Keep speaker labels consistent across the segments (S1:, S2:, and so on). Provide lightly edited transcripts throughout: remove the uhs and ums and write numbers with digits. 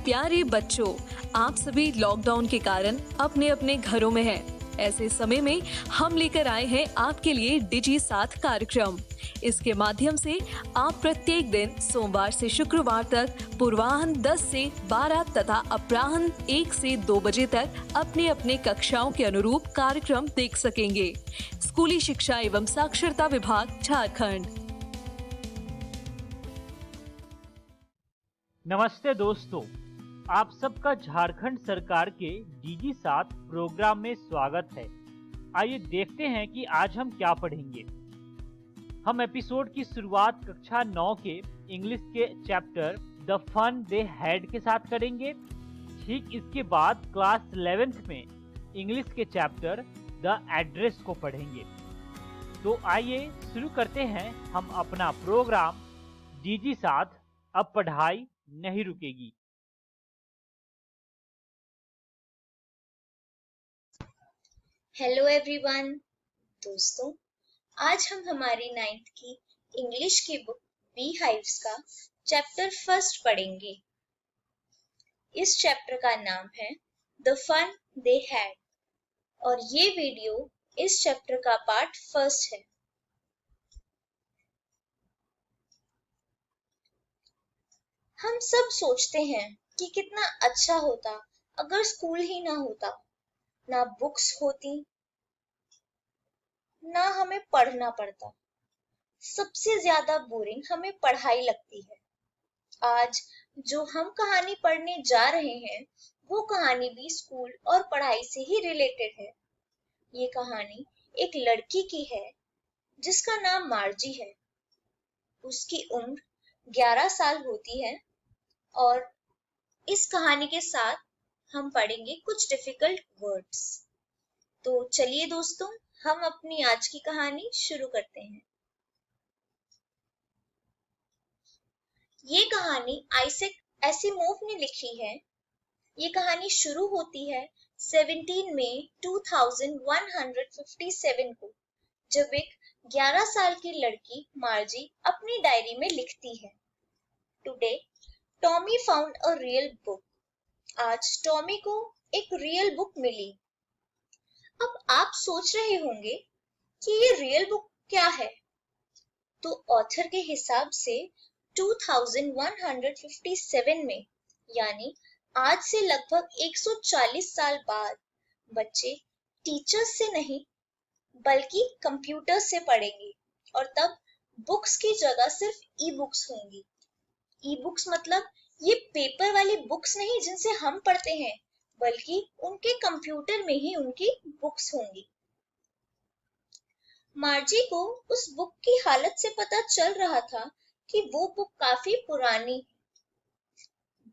S1: प्यारे बच्चों, आप सभी लॉकडाउन के कारण अपने अपने घरों में हैं। ऐसे समय में हम लेकर आए हैं आपके लिए डिजी साथ कार्यक्रम। इसके माध्यम से आप प्रत्येक दिन सोमवार से शुक्रवार तक पूर्वाह्न 10 से 12 तथा अपराह्न 1 से 2 बजे तक अपने अपने कक्षाओं के अनुरूप कार्यक्रम देख सकेंगे। स्कूली शिक्षा एवं साक्षरता विभाग, झारखंड।
S2: नमस्ते दोस्तों, आप सबका झारखंड सरकार के डीजी साथ प्रोग्राम में स्वागत है। आइए देखते हैं कि आज हम क्या पढ़ेंगे। हम एपिसोड की शुरुआत कक्षा 9 के इंग्लिश के chapter the fun they had के साथ करेंगे। ठीक इसके बाद क्लास 11th में इंग्लिश के चैप्टर द एड्रेस को पढ़ेंगे। तो आइए शुरू करते हैं हम अपना प्रोग्राम डीजी साथ। अब पढ़ाई नहीं रुकेगी।
S3: Hello everyone. दोस्तों, आज हम हमारी 9th की इंग्लिश की बुक बी हाइव्स का चैप्टर फर्स्ट पढ़ेंगे। इस चैप्टर का नाम है द फन दे हैड और ये वीडियो इस चैप्टर का पार्ट फर्स्ट है। हम सब सोचते हैं कि कितना अच्छा होता अगर स्कूल ही ना होता, ना बुक्स होती, ना हमें पढ़ना पड़ता। सबसे ज्यादा बोरिंग हमें पढ़ाई लगती है। आज जो हम कहानी पढ़ने जा रहे हैं वो कहानी भी स्कूल और पढ़ाई से ही रिलेटेड है। ये कहानी एक लड़की की है जिसका नाम मार्जी है। उसकी उम्र 11 साल होती है और इस कहानी के साथ हम पढ़ेंगे कुछ डिफिकल्ट वर्ड्स। तो चलिए दोस्तों, हम अपनी आज की कहानी शुरू करते हैं। ये कहानी आइजैक एसिमोव ने लिखी है। ये कहानी शुरू होती है 17 मई 2157 को, जब एक 11 साल की लड़की मार्जी अपनी डायरी में लिखती है, today Tommy found a real book. आज टॉमी को एक रियल बुक मिली। अब आप सोच रहे होंगे कि ये रियल बुक क्या है? तो ऑथर के हिसाब से 2157 में, यानी आज से लगभग 140 साल बाद, बच्चे टीचर्स से नहीं बल्कि कंप्यूटर से पढ़ेंगे और तब बुक्स की जगह सिर्फ ई बुक्स होंगी। ई बुक्स मतलब ये पेपर वाली बुक्स नहीं जिनसे हम पढ़ते हैं, बल्कि उनके कंप्यूटर में ही उनकी बुक्स होंगी। मार्जी को उस बुक की हालत से पता चल रहा था कि वो बुक काफी पुरानी है।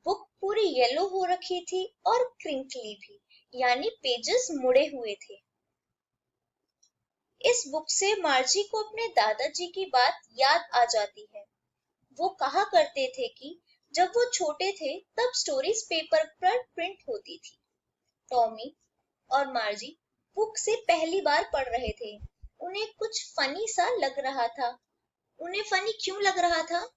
S3: बुक पूरी येलो हो रखी थी और क्रिंकली भी, यानी पेजेस मुड़े हुए थे। इस बुक से मार्जी को अपने दादाजी की बात याद आ जाती है। वो कहा करते थे कि जब वो छोटे थे तब स्टोरीज पेपर पर प्रिंट होती थी। टॉमी और मार्जी बुक से पहली बार पढ़ रहे थे। उन्हें कुछ फनी सा लग रहा था। उन्हें फनी क्यों लग रहा था?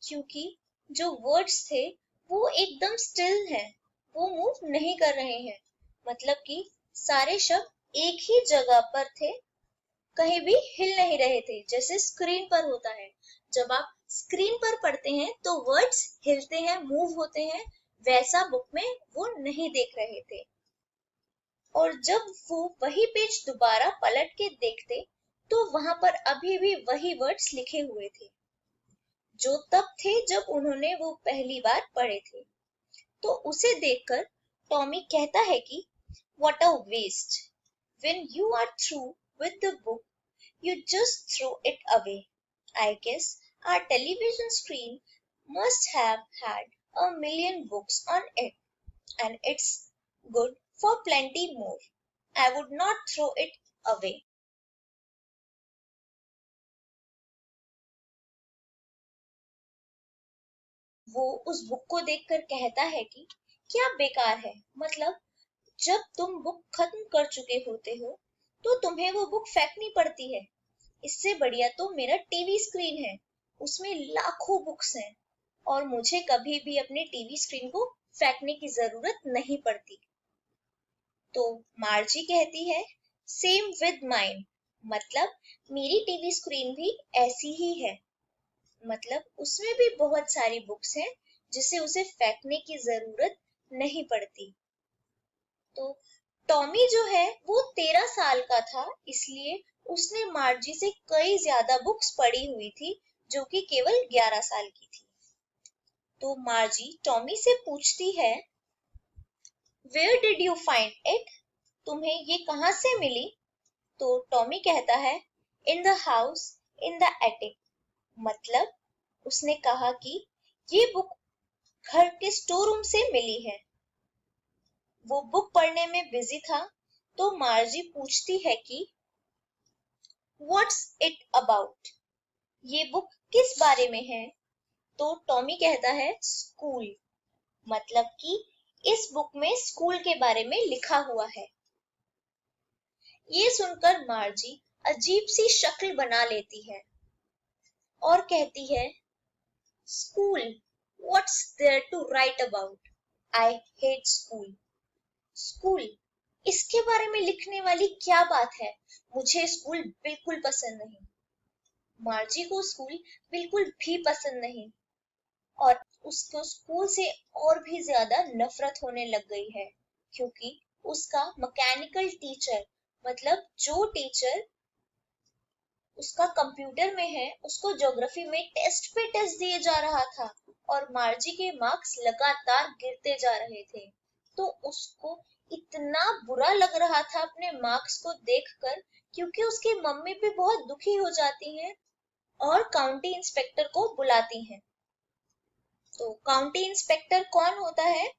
S3: क्योंकि जो वर्ड्स थे वो एकदम स्टिल हैं, वो मूव नहीं कर रहे हैं। मतलब कि सारे शब्द एक ही जगह पर थे, कहीं भी हिल नहीं रहे थे, जैसे स्क्रीन पर होता है। जब आप स्क्रीन पर पढ़ते हैं तो वर्ड्स हिलते हैं, मूव होते हैं, वैसा बुक में वो नहीं देख रहे थे। और जब वो वही पेज दोबारा पलट के देखते तो वहां पर अभी भी वही वर्ड्स लिखे हुए थे जो तब थे जब उन्होंने वो पहली बार पढ़े थे। तो उसे देखकर टॉमी कहता है कि what a waste, when you are through with the book you just throw it away. I guess our television screen must have had a million books on it, and it's good for plenty more. I would not throw it away. वो उस book को देखकर कहता है कि क्या बेकार है। मतलब जब तुम बुक खत्म कर चुके होते हो तो तुम्हें वो बुक फेंकनी पड़ती है। इससे बढ़िया तो मेरा टीवी स्क्रीन है, उसमें लाखों बुक्स हैं। और मुझे कभी भी अपने टीवी स्क्रीन को फेंकने की जरूरत नहीं पड़ती। तो मार्जी कहती है सेम विद माइन, मतलब मेरी टीवी स्क्रीन भी ऐसी ही है, मतलब उसमें भी बहुत सारी बुक्स हैं जिसे उसे फेंकने की जरूरत नहीं पड़ती। तो टॉमी जो है वो 13 साल का था, इसलिए उसने मार्जी से कई ज्यादा बुक्स पढ़ी हुई थी जो कि केवल 11 साल की थी। तो मार्जी टॉमी से पूछती है where did you find it, तुम्हें ये कहाँ से मिली? तो टॉमी कहता है in the house in the attic, मतलब उसने कहा कि ये बुक घर के स्टोर रूम से मिली है। वो बुक पढ़ने में बिजी था, तो मार्जी पूछती है कि व्हाट्स इट अबाउट, ये बुक किस बारे में है? तो टॉमी कहता है स्कूल, मतलब कि इस बुक में स्कूल के बारे में लिखा हुआ है। ये सुनकर मार्जी अजीब सी शक्ल बना लेती है और कहती है school, what's there to write about, I hate school. School, इसके बारे में लिखने वाली क्या बात है, मुझे स्कूल बिल्कुल पसंद नहीं। मार्जी को स्कूल बिल्कुल भी पसंद नहीं और उसको स्कूल से और भी ज्यादा नफरत होने लग गई है, क्योंकि उसका मैकेनिकल टीचर, मतलब जो टीचर उसका कंप्यूटर में है, उसको ज्योग्राफी में टेस्ट पे टेस्ट दिए जा रहा था और मार्जी के मार्क्स लगातार गिरते जा रहे थे। तो उसको इतना बुरा लग रहा था अपने मार्क्स को देखकर, क्योंकि उसकी मम्मी भी बहुत दुखी हो जाती हैं और काउंटी इंस्पेक्टर को बुलाती हैं। तो काउंटी इंस्पेक्टर कौन होता है?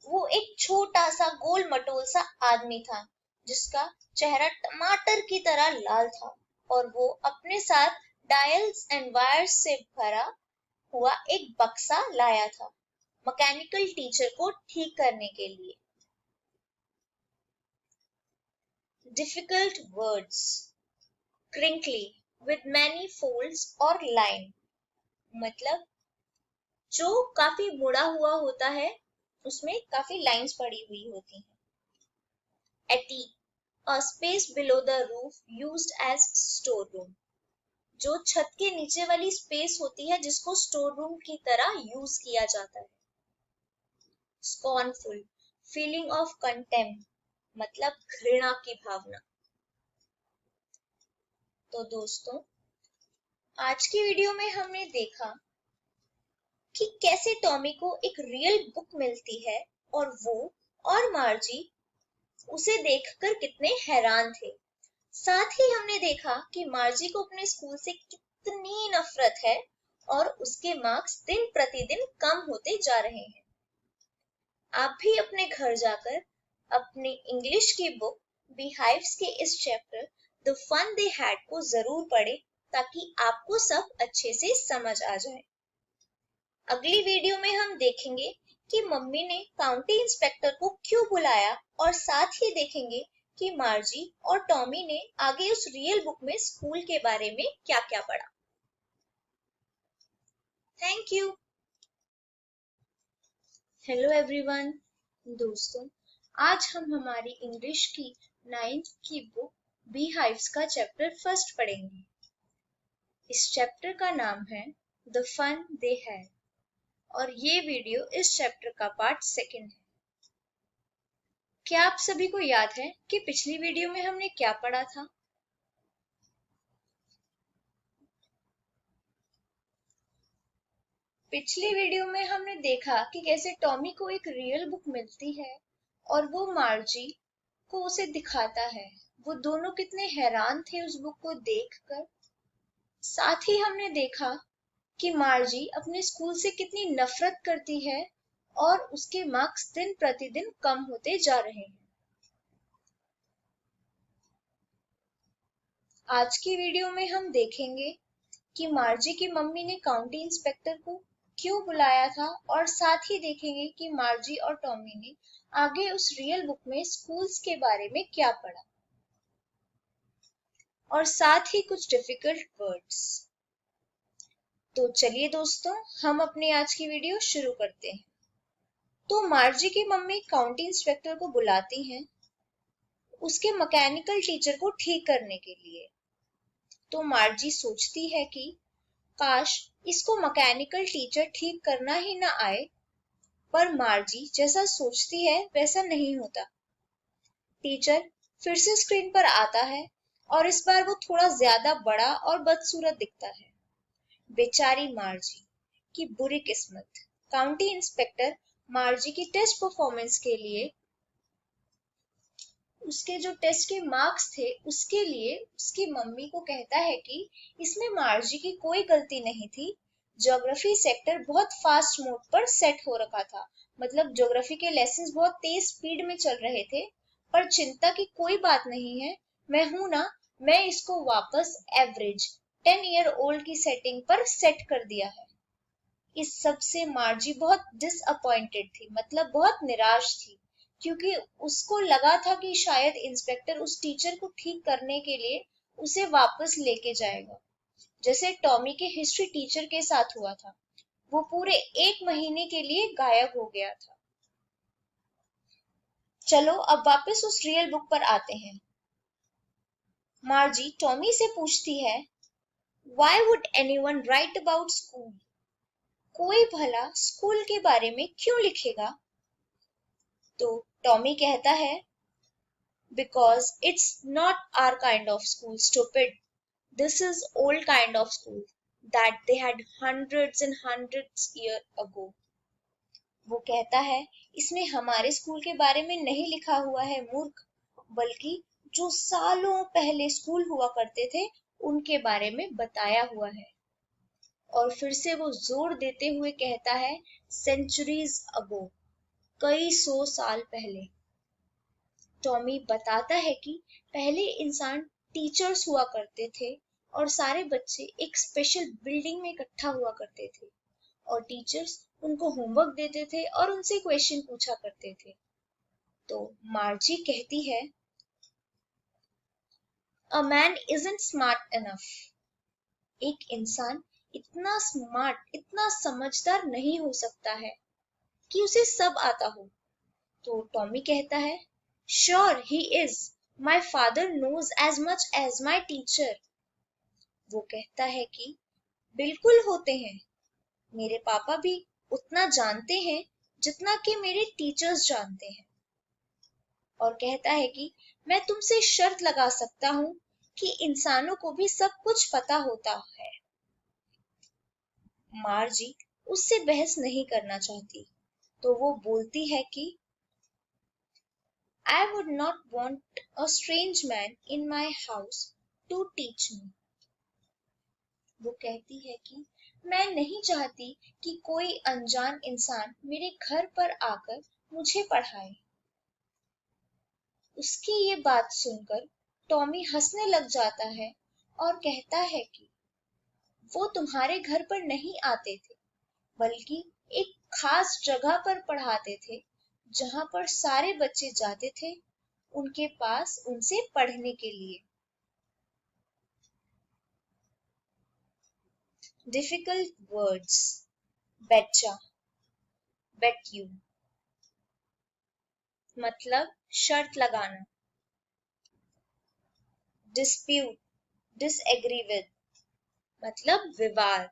S3: वो एक छोटा सा गोल मटोल सा आदमी था जिसका चेहरा टमाटर की तरह लाल था और वो अपने साथ डायल्स एंड वायर्स से भरा हुआ एक बक्सा लाया था मैकेनिकल टीचर को ठीक करने के लिए। Difficult words, crinkly with many folds और लाइन, मतलब जो काफी मुड़ा हुआ होता है उसमें काफी लाइंस पड़ी हुई होती हैं। एटीक, a space below the roof used as storeroom, जो छत के नीचे वाली स्पेस होती है जिसको स्टोर रूम की तरह यूज किया जाता है। scornful, feeling of contempt, मतलब घृणा की भावना। तो दोस्तों, आज की वीडियो में हमने देखा कि कैसे टॉमी को एक रियल बुक मिलती है और वो और मार्जी उसे देखकर कितने हैरान थे। साथ ही हमने देखा कि मार्जी को अपने स्कूल से कितनी नफरत है और उसके मार्क्स दिन प्रतिदिन कम होते जा रहे हैं। आप भी अपने घर जाकर अपनी इंग्लिश की बुक बीहाइव्स के इस chapter the fun they had को जरूर पढ़ें, ताकि आपको सब अच्छे से समझ आ जाए। अगली वीडियो में हम देखेंगे कि मम्मी ने काउंटी इंस्पेक्टर को क्यों बुलाया और साथ ही देखेंगे कि मार्जी और टॉमी ने आगे उस रियल बुक में स्कूल के बारे में क्या-क्या पढ़ा। Thank you. Hello everyone. दोस्तों, आज हम हमारी इंग्लिश की 9th की बुक बीहाइव्स का चैप्टर फर्स्ट पढ़ेंगे। इस चैप्टर का नाम है द फन दे हैड और ये वीडियो इस चैप्टर का पार्ट 2 है। क्या आप सभी को याद है कि पिछली वीडियो में हमने क्या पढ़ा था? पिछली वीडियो में हमने देखा कि कैसे टॉमी को एक रियल बुक मिलती है और वो मार्जी को उसे दिखाता है। वो दोनों कितने हैरान थे उस बुक को देखकर। साथ ही हमने देखा कि मार्जी अपने स्कूल से कितनी नफरत करती है और उसके मार्क्स दिन प्रतिदिन कम होते जा रहे हैं। आज की वीडियो में हम देखेंगे कि मार्जी की मम्मी ने काउंटी इंस्पेक्टर को क्यों बुलाया था और साथ ही देखेंगे कि मार्जी और टॉमी ने आगे उस रियल बुक में स्कूल्स के बारे में क्या पढ़ा और साथ ही कुछ डिफिकल्ट वर्ड्स। तो चलिए दोस्तों, हम अपनी आज की वीडियो शुरू करते हैं। तो मार्जी की मम्मी काउंटी इंस्पेक्टर को बुलाती हैं उसके मैकेनिकल टीचर को ठीक करने के लिए। तो मार्जी सोचती है कि काश इसको मैकेनिकल टीचर ठीक करना ही ना आए, पर मार्जी जैसा सोचती है वैसा नहीं होता। टीचर फिर से स्क्रीन पर आता है और इस बार वो थोड़ा ज्यादा बड़ा और बदसूरत दिखता है। बेचारी मार्जी की बुरी किस्मत। काउंटी इंस्पेक्टर मार्जी की टेस्ट परफॉर्मेंस के लिए, उसके जो टेस्ट के मार्क्स थे उसके लिए उसकी मम्मी को कहता है कि इसमें मार्जी की कोई गलती नहीं थी। ज्योग्राफी सेक्टर बहुत फास्ट मोड पर सेट हो रखा था, मतलब ज्योग्राफी के लेसन्स बहुत तेज स्पीड में चल रहे थे। पर चिंता की कोई बात नहीं है, मैं हूं ना, मैं इसको वापस एवरेज 10 ईयर ओल्ड की सेटिंग पर सेट कर दिया है। इस सब से मार्जी बहुत डिसअपॉइंटेड थी, मतलब बहुत निराश थी, क्योंकि उसको लगा था कि शायद इंस्पेक्टर उस टीचर को ठीक करने के लिए उसे वापस लेके जाएगा, जैसे टॉमी के हिस्ट्री टीचर के साथ हुआ था। वो पूरे 1 महीने के लिए गायब हो गया था। चलो अब वापस उस रियल बुक पर आते हैं। मार्जी टॉमी से पूछती है, Why would anyone write about school? कोई भला स्कूल के बारे में क्यों लिखेगा? तो टॉमी कहता है, Because it's not our kind of school, stupid. This is old kind of school that they had hundreds and hundreds years ago. वो कहता है, इसमें हमारे स्कूल के बारे में नहीं लिखा हुआ है मूर्ख, बल्कि जो सालों पहले स्कूल हुआ करते थे उनके बारे में बताया हुआ है। और फिर से वो जोर देते हुए कहता है, सेंचुरीज अगो, कई 100 साल पहले। टॉमी बताता है कि पहले इंसान टीचर्स हुआ करते थे और सारे बच्चे एक स्पेशल बिल्डिंग में इकट्ठा हुआ करते थे और टीचर्स उनको होमवर्क देते थे और उनसे क्वेश्चन पूछा करते थे। तो मार्जी कहती है, a man isn't smart enough. एक इंसान इतना स्मार्ट, इतना समझदार नहीं हो सकता है कि उसे सब आता हो। तो टॉमी कहता है, sure he is, my father knows as much as my teacher. वो कहता है कि बिल्कुल होते हैं, मेरे पापा भी उतना जानते हैं जितना कि मेरे टीचर्स जानते हैं। और कहता है कि मैं तुमसे शर्त लगा सकता हूं कि इंसानों को भी सब कुछ पता होता है। मार्जी उससे बहस नहीं करना चाहती, तो वो बोलती है कि I would not want a strange man in my house to teach me. वो कहती है कि मैं नहीं चाहती कि कोई अनजान इंसान मेरे घर पर आकर मुझे पढ़ाए। उसकी ये बात सुनकर टॉमी हंसने लग जाता है और कहता है कि वो तुम्हारे घर पर नहीं आते थे, बल्कि एक खास जगह पर पढ़ाते थे जहां पर सारे बच्चे जाते थे उनके पास उनसे पढ़ने के लिए। डिफिकल्ट वर्ड्स, बेचा, बेट यू, मतलब शर्त लगाना। डिस्प्यूट, डिसएग्री विद, मतलब विवाद।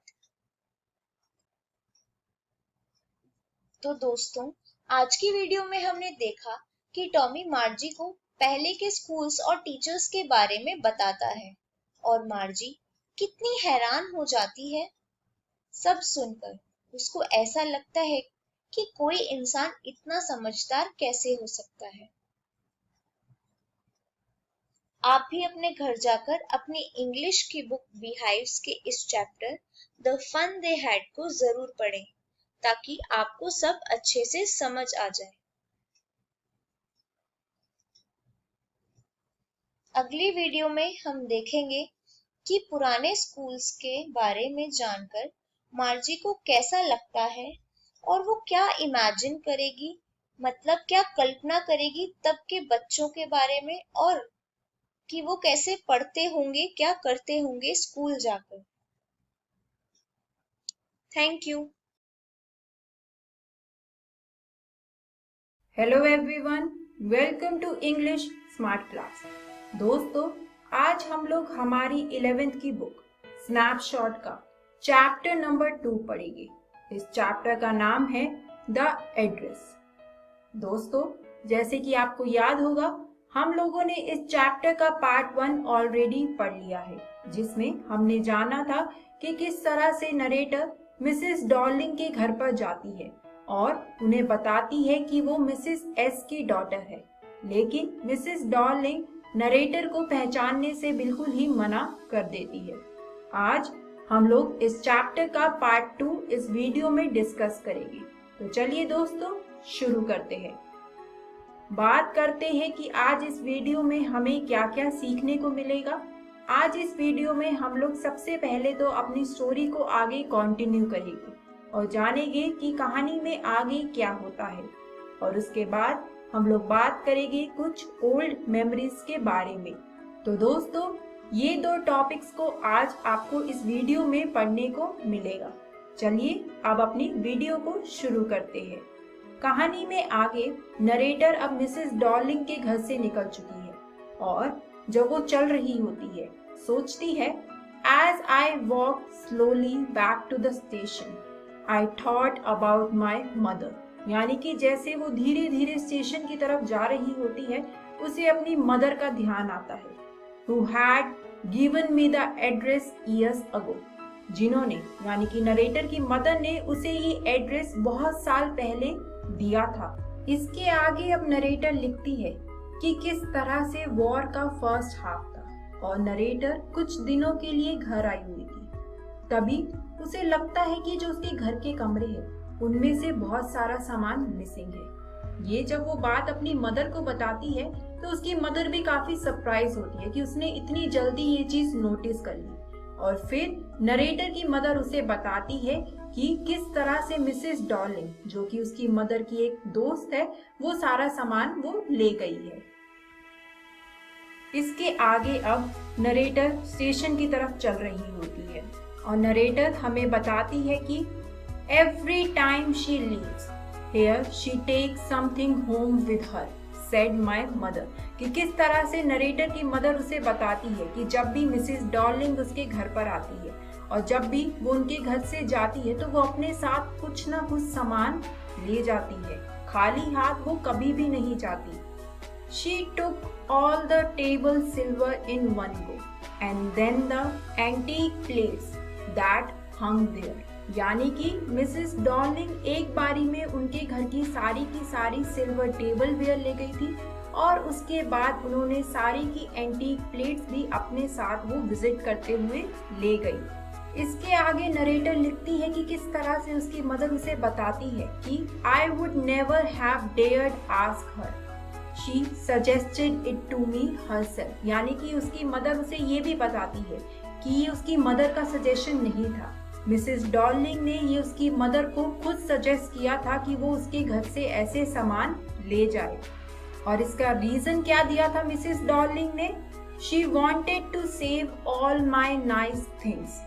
S3: तो दोस्तों, आज की वीडियो में हमने देखा कि टॉमी मार्जी को पहले के स्कूल्स और टीचर्स के बारे में बताता है और मार्जी कितनी हैरान हो जाती है। सब सुनकर उसको ऐसा लगता है कि कोई इंसान इतना समझदार कैसे हो सकता है। आप भी अपने घर जाकर अपनी इंग्लिश की बुक बीहाइव्स के इस chapter the fun they had को जरूर पढ़ें, ताकि आपको सब अच्छे से समझ आ जाए। अगली वीडियो में हम देखेंगे कि पुराने स्कूल्स के बारे में जानकर मार्जी को कैसा लगता है और वो क्या इमेजिन करेगी, मतलब क्या कल्पना करेगी तब के बच्चों के बारे में, और कि वो कैसे पढ़ते होंगे, क्या करते होंगे स्कूल जाकर। Thank you.
S4: Hello everyone, welcome to English smart class. दोस्तों, आज हम लोग हमारी 11th की बुक स्नैपशॉट का चैप्टर नंबर 2 पढ़ेंगे। इस चैप्टर का नाम है द एड्रेस। दोस्तों, जैसे कि आपको याद होगा, हम लोगों ने इस चैप्टर का पार्ट 1 ऑलरेडी पढ़ लिया है, जिसमें हमने जाना था कि किस तरह से नरेटर मिसेस डॉर्लिंग के घर पर जाती है और उन्हें बताती है कि वो मिसेस एस की डॉटर है। लेकिन मिसेस डॉर्लिंग नरेटर को पहचानने से बिल्कुल ही मना कर देती है। आज हम लोग इस चैप्टर का पार्ट 2 इस वीडियो में डिस्कस करेंगे। तो चलिए दोस्तों, शुरू करते हैं। बात करते हैं कि आज इस वीडियो में हमें क्या क्या सीखने को मिलेगा। आज इस वीडियो में हम लोग सबसे पहले तो अपनी स्टोरी को आगे कंटिन्यू करेंगे और जानेंगे कि कहानी में आगे क्या होता है, और उसके बाद हम लोग बात करेंगे कुछ ओल्ड मेमोरीज के बारे में। तो दोस्तों, ये 2 टॉपिक्स को आज आपको इस वीडियो में पढ़ने को मिलेगा। चलिए अब अपनी वीडियो को शुरू करते हैं। कहानी में आगे नरेटर अब मिसेस डॉर्लिंग के घर से निकल चुकी है और जब वो चल रही होती है, सोचती है, as I walk slowly back to the station I thought about my mother. यानी कि जैसे वो धीरे धीरे स्टेशन की तरफ जा रही होती है, उसे अपनी मदर का ध्यान आता है, who had given me the address years ago। जिन्होंने, यानी कि नरेटर की मदर ने उसे ये एड्रेस बहुत साल पहले दिया था। इसके आगे अब नरेटर लिखती है कि किस तरह से वॉर का फर्स्ट हाफ था और नरेटर कुछ दिनों के लिए घर आई हुई थी। तभी उसे लगता है कि जो उसके घर के कमरे हैं, उनमें से बहुत सारा सामान मिसिंग है। ये जब वो बात अपनी मदर को बताती है तो उसकी मदर भी काफी सरप्राइज होती है कि उसने इतनी जल्दी ये चीज नोटिस कर ली। और फिर नरेटर की मदर उसे बताती है कि किस तरह से मिसेस डॉर्लिंग, जो कि उसकी मदर की एक दोस्त है, वो सारा सामान वो ले गई है। इसके आगे अब नरेटर स्टेशन की तरफ चल रही होती है और नरेटर हमें बताती है कि every time she leaves here she takes something home with her, said my mother. कि किस तरह से नरेटर की मदर उसे बताती है कि जब भी मिसेस डॉर्लिंग उसके घर पर आती है और जब भी वो उनके घर से जाती है, तो वो अपने साथ कुछ ना कुछ सामान ले जाती है। खाली हाथ वो कभी भी नहीं जाती। She took all the table silver in one go and then the antique plates that hung there। यानी कि मिसेस डॉर्लिंग एक बारी में उनके घर की सारी सिल्वर टेबल वेयर ले गई थी और उसके बाद उन्होंने सारी की एंटीक प्लेट्स भी अपने साथ वो विजिट करते हुए ले गई। इसके आगे नरेटर लिखती है कि किस तरह से उसकी मदर उसे बताती है कि I would never have dared ask her, she suggested it to me herself. यानी कि उसकी मदर उसे ये भी बताती है कि ये उसकी मदर का सजेशन नहीं था। मिसेस डॉर्लिंग ने ये उसकी मदर को खुद सजेस्ट किया था कि वो उसके घर से ऐसे सामान ले जाए। और इसका रीजन क्या दिया था मिसेस डॉर्लिंग ने? She wanted to save all my nice things,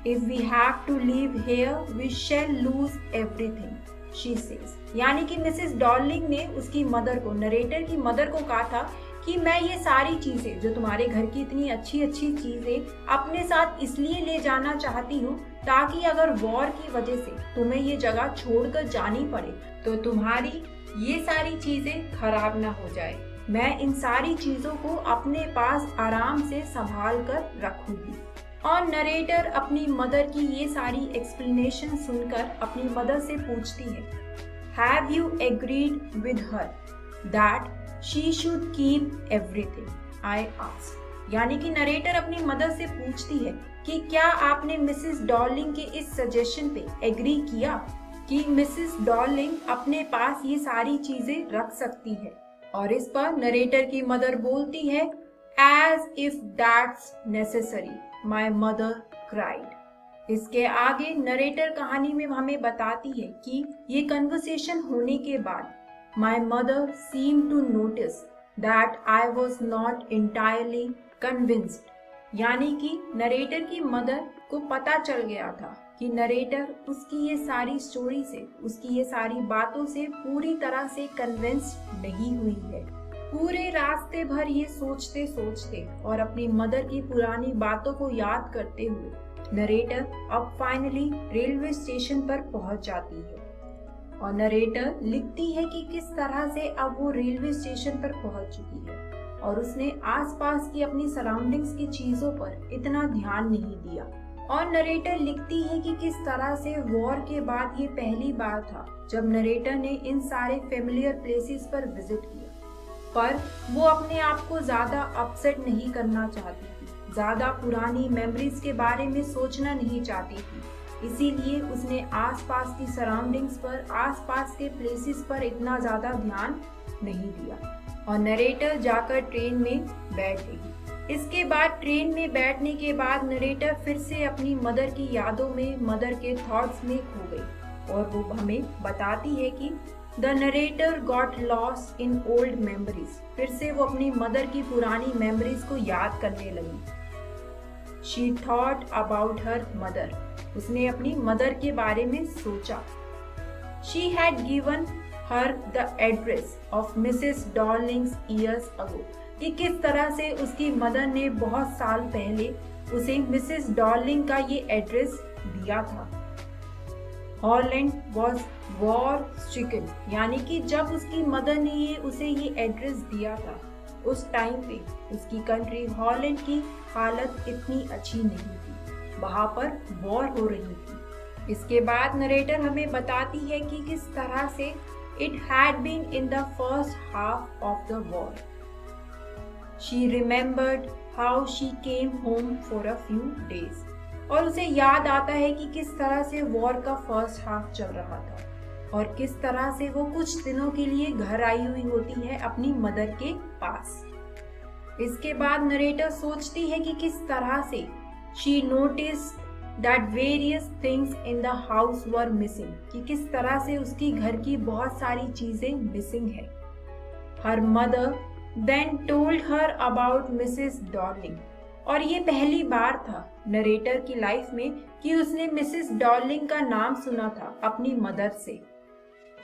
S4: if we have to leave here we shall lose everything, she says. यानी कि मिसेस डॉर्लिंग ने उसकी मदर को, नरेटर की मदर को कहा था कि मैं ये सारी चीजें, जो तुम्हारे घर की इतनी अच्छी अच्छी चीजें, अपने साथ इसलिए ले जाना चाहती हूँ ताकि अगर वॉर की वजह से तुम्हें ये जगह छोड़कर जानी पड़े तो तुम्हारी ये सारी चीजें खराब ना हो जाए। मैं इन सारी चीजों को अपने पास आराम से संभाल कर रखूंगी। और नरेटर अपनी मदर की ये सारी एक्सप्लेनेशन सुनकर अपनी मदर से पूछती है, have you agreed with her that she should keep everything I asked. यानी कि नरेटर अपनी मदर से पूछती है कि क्या आपने मिसेस डॉर्लिंग के इस सजेशन पे एग्री किया कि मिसेस डॉर्लिंग अपने पास ये सारी चीजें रख सकती है। और इस पर नरेटर की मदर बोलती है, as if that's necessary my mother cried. इसके आगे नरेटर कहानी में हमें बताती है कि ये कन्वर्सेशन होने के बाद my mother seem to notice that I was not entirely convinced. यानी कि नरेटर की मदर को पता चल गया था कि नरेटर उसकी ये सारी स्टोरी से, उसकी ये सारी बातों से पूरी तरह से कन्विंस्ड नहीं हुई है। पूरे रास्ते भर ये सोचते सोचते और अपनी मदर की पुरानी बातों को याद करते हुए नरेटर अब फाइनली रेलवे स्टेशन पर पहुंच जाती है। और नरेटर लिखती है कि किस तरह से अब वो रेलवे स्टेशन पर पहुंच चुकी है और उसने आसपास की अपनी सराउंडिंग्स की चीजों पर इतना ध्यान नहीं दिया। और नरेटर लिखती है कि किस तरह से वॉर के बाद ये पहली बार था जब नरेटर ने इन सारे फेमिलियर प्लेसेस पर विजिट किया, पर वो अपने आप को ज्यादा अपसेट नहीं करना चाहती थी, ज्यादा पुरानी मेमोरीज के बारे में सोचना नहीं चाहती थी। इसीलिए उसने आसपास की सराउंडिंग्स पर, आसपास के प्लेसेस पर इतना ज्यादा ध्यान नहीं दिया और नरेटर जाकर ट्रेन में बैठ गई। इसके बाद ट्रेन में बैठने के बाद नरेटर फिर से अपनी मदर की यादों में, मदर के थॉट्स में खो गई और वो हमें बताती है कि the narrator got lost in old memories. फिर से वो अपनी मदर की पुरानी मेमोरीज को याद करने लगी। She thought about her mother. उसने अपनी मदर के बारे में सोचा। She had given her the address of Mrs Darling's years ago, कि किस तरह से उसकी मदर ने बहुत साल पहले उसे मिसेस डॉर्लिंग का ये एड्रेस दिया था। हॉलैंड वॉज वॉर स्ट्रिकन, यानी कि जब उसकी मदर ने उसे ये एड्रेस दिया था उस टाइम पे उसकी कंट्री हॉलैंड की हालत इतनी अच्छी नहीं थी, वहां पर वॉर हो रही थी। इसके बाद नरेटर हमें बताती है कि किस तरह से it had been in the first half of the war. She remembered how she came home for a few days. और उसे याद आता है कि किस तरह से वॉर का फर्स्ट हाफ चल रहा था और किस तरह से वो कुछ दिनों के लिए घर आई हुई होती है अपनी मदर के पास। इसके बाद नरेटर सोचती है कि किस तरह से she noticed that various things in the house were missing, कि किस तरह से उसकी घर की बहुत सारी चीजें मिसिंग है। Her mother then told her about Mrs. Darling, और ये पहली बार था नरेटर की लाइफ में कि उसने मिसेस डॉर्लिंग का नाम सुना था अपनी मदर से।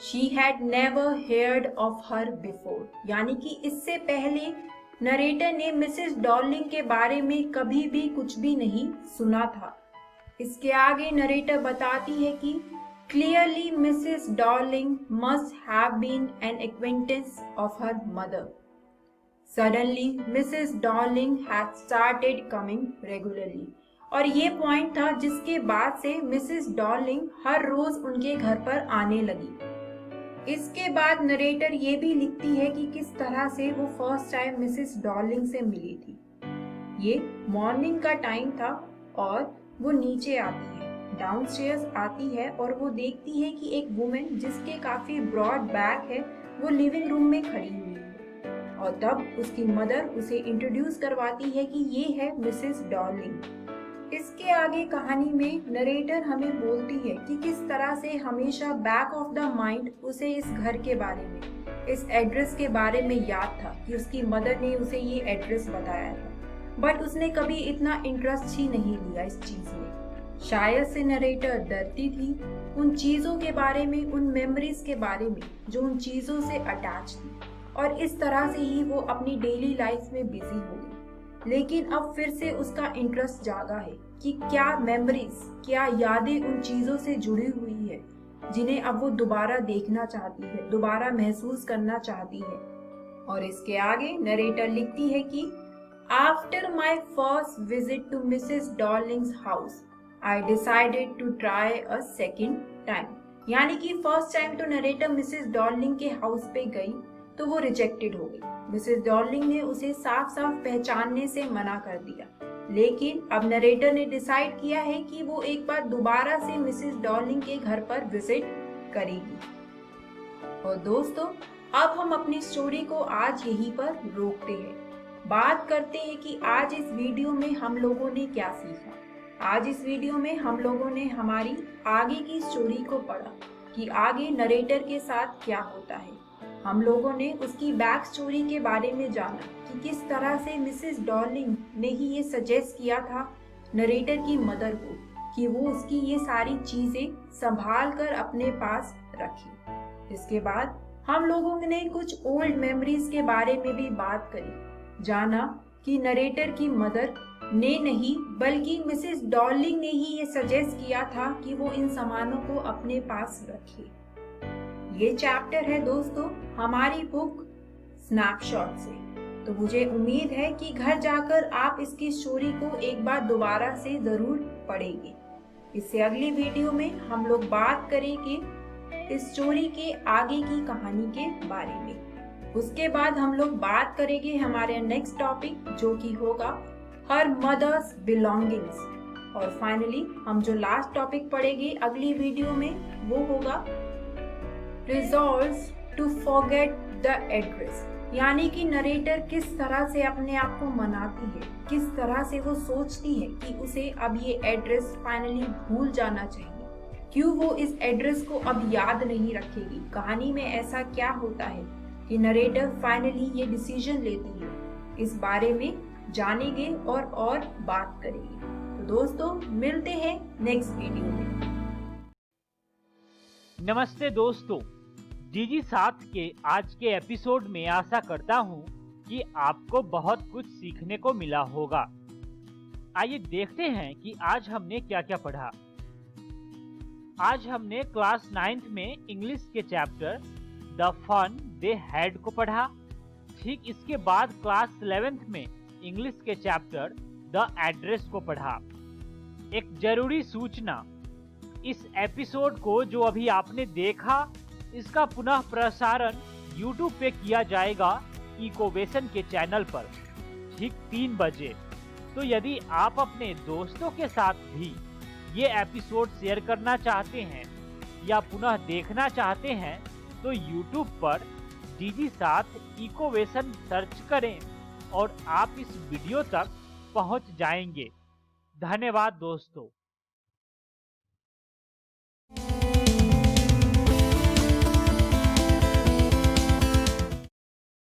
S4: She had never heard of her before, यानी कि इससे पहले नरेटर ने मिसेस डॉर्लिंग के बारे में कभी भी कुछ भी नहीं सुना था। इसके आगे नरेटर बताती है कि clearly Mrs. Darling must have been an acquaintance of her mother. Suddenly, Mrs. Darling had started coming regularly. और ये पॉइंट था जिसके बाद से मिसेस डॉर्लिंग हर रोज उनके घर पर आने लगी। इसके बाद नरेटर ये भी लिखती है कि किस तरह से वो फर्स्ट टाइम मिसेस डॉर्लिंग से मिली थी। ये मॉर्निंग का टाइम था और वो नीचे आती है, डाउनस्टेयर्स आती है और वो देखती है कि एक वुमेन जिसके काफी ब्रॉड बैक है वो लिविंग रूम में खड़ी हुई है और तब उसकी मदर उसे इंट्रोड्यूस करवाती है कि ये है मिसेस डॉर्लिंग। इसके आगे कहानी में नरेटर हमें बोलती है कि किस तरह से हमेशा बैक ऑफ द माइंड उसे इस घर के बारे में, इस एड्रेस के बारे में याद था कि उसकी मदर ने उसे ये एड्रेस बताया था, बट उसने कभी इतना इंटरेस्ट ही नहीं लिया इस चीज में। शायद से नरेटर डरती थी उन चीजों के बारे में, उन मेमोरीज के बारे में जो उन चीजों से अटैच थी, और इस तरह से ही वो अपनी डेली लाइफ में बिजी हो गई। लेकिन अब फिर से उसका इंटरेस्ट जागा है कि क्या मेमोरीज, क्या यादें उन चीजों से जुड़ी हुई है जिन्हें अब वो दोबारा देखना चाहती है, दोबारा महसूस करना चाहती है। और इसके आगे नरेटर लिखती है कि after my first visit to Mrs Darling's house I decided to try a second time, यानी कि फर्स्ट टाइम तो नरेटर मिसेस डॉर्लिंग के हाउस पे गई तो वो रिजेक्टेड हो गई। मिसेस डॉर्लिंग ने उसे साफ साफ पहचानने से मना कर दिया, लेकिन अब नरेटर ने डिसाइड किया है कि वो एक बार दोबारा से मिसेस डॉर्लिंग के घर पर विजिट करेगी। और दोस्तों, अब हम अपनी स्टोरी को आज यहीं पर रोकते हैं। बात करते हैं कि आज इस वीडियो में हम लोगों ने क्या सीखा। आज इस वीडियो में हम लोगों ने हमारी आगे की स्टोरी को पढ़ा कि आगे नरेटर के साथ क्या होता है। हम लोगों ने उसकी बैक स्टोरी के बारे में जाना कि किस तरह से मिसेस डॉर्लिंग ने ही ये सजेस्ट किया था नरेटर की मदर को कि वो उसकी ये सारी चीजें संभाल कर अपने पास रखे। इसके बाद हम लोगों ने कुछ ओल्ड मेमोरीज के बारे में भी बात करी। जाना कि नरेटर की मदर ने नहीं बल्कि मिसेस डॉर्लिंग ने ही ये सजेस्ट किया था कि वो इन सामानों को अपने पास रखे। ये चैप्टर है दोस्तों हमारी बुक स्नैपशॉट से। तो मुझे उम्मीद है कि घर जाकर आप इसकी स्टोरी को एक बार दोबारा से जरूर पढ़ेंगे। इससे अगली वीडियो में हम लोग बात करेंगे इस स्टोरी के आगे की कहानी के बारे में। उसके बाद हम लोग बात करेंगे हमारे नेक्स्ट टॉपिक जो कि होगा हर मदर्स बिलोंगिंग्स। और फाइनली हम जो लास्ट टॉपिक पढ़ेंगे अगली वीडियो में वो होगा resolves to forget the address, यानी कि नरेटर किस तरह से अपने आप को मनाती है, किस तरह से वो सोचती है कि उसे अब ये एड्रेस फाइनली भूल जाना चाहिए, क्यों वो इस एड्रेस को अब याद नहीं रखेगी। कहानी में ऐसा क्या होता है कि नरेटर फाइनली ये डिसीजन लेती है, इस बारे में जानेंगे और बात करेंगे। तो दोस्तों मिलते हैं नेक्स्ट वीडियो में।
S2: नमस्ते दोस्तों, डीजी साथ के आज के एपिसोड में आशा करता हूँ कि आपको बहुत कुछ सीखने को मिला होगा। आइए देखते हैं कि आज हमने क्या क्या पढ़ा। आज हमने क्लास 9th में इंग्लिश के chapter the fun they had को पढ़ा। ठीक इसके बाद क्लास 11th में इंग्लिश के चैप्टर द एड्रेस को पढ़ा। एक जरूरी सूचना, इस एपिसोड को जो अभी आपने देखा इसका पुनः प्रसारण YouTube पे किया जाएगा इकोवेशन के चैनल पर ठीक 3 बजे। तो यदि आप अपने दोस्तों के साथ भी ये एपिसोड शेयर करना चाहते हैं या पुनः देखना चाहते हैं तो YouTube पर डीजी साथ इकोवेशन सर्च करें और आप इस वीडियो तक पहुंच जाएंगे। धन्यवाद दोस्तों।